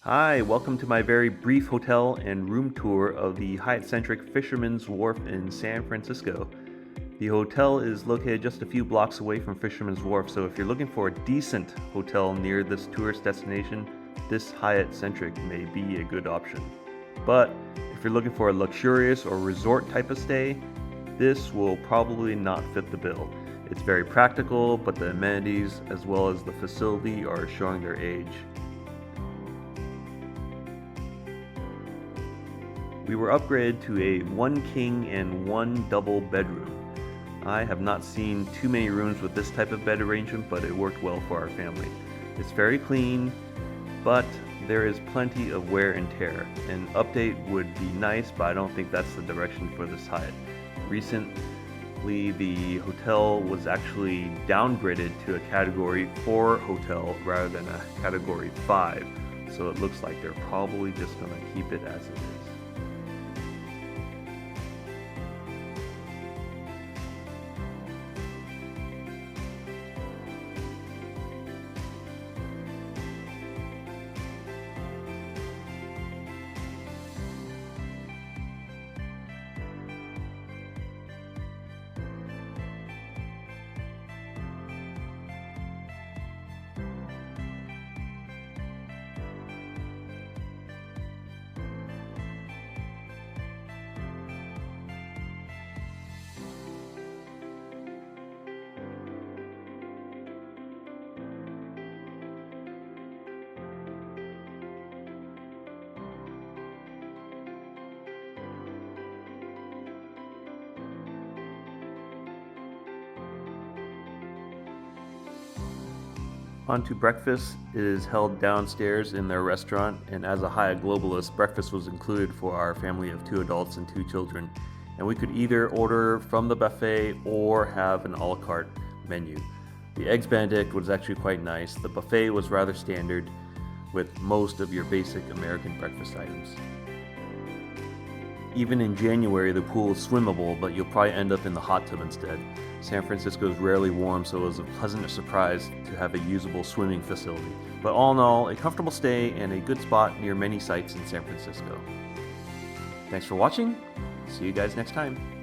Hi, welcome to my very brief hotel and room tour of the Hyatt Centric Fisherman's Wharf in San Francisco. The hotel is located just a few blocks away from Fisherman's Wharf, so if you're looking for a decent hotel near this tourist destination, this Hyatt Centric may be a good option. But if you're looking for a luxurious or resort type of stay, this will probably not fit the bill. It's very practical, but the amenities as well as the facility are showing their age. We were upgraded to a 1 king and 1 double bedroom. I have not seen too many rooms with this type of bed arrangement, but it worked well for our family. It's very clean, but there is plenty of wear and tear. An update would be nice, but I don't think that's the direction for this Hyatt. Recently, the hotel was actually downgraded to a Category 4 hotel rather than a Category 5, so it looks like they're probably just going to keep it as it is. On to breakfast. It is held downstairs in their restaurant, and as a Hyatt Globalist, breakfast was included for our family of 2 adults and 2 children. And we could either order from the buffet or have an a la carte menu. The Eggs Benedict was actually quite nice. The buffet was rather standard with most of your basic American breakfast items. Even in January, the pool is swimmable, but you'll probably end up in the hot tub instead. San Francisco is rarely warm, so it was a pleasant surprise to have a usable swimming facility. But all in all, a comfortable stay and a good spot near many sites in San Francisco. Thanks for watching. See you guys next time.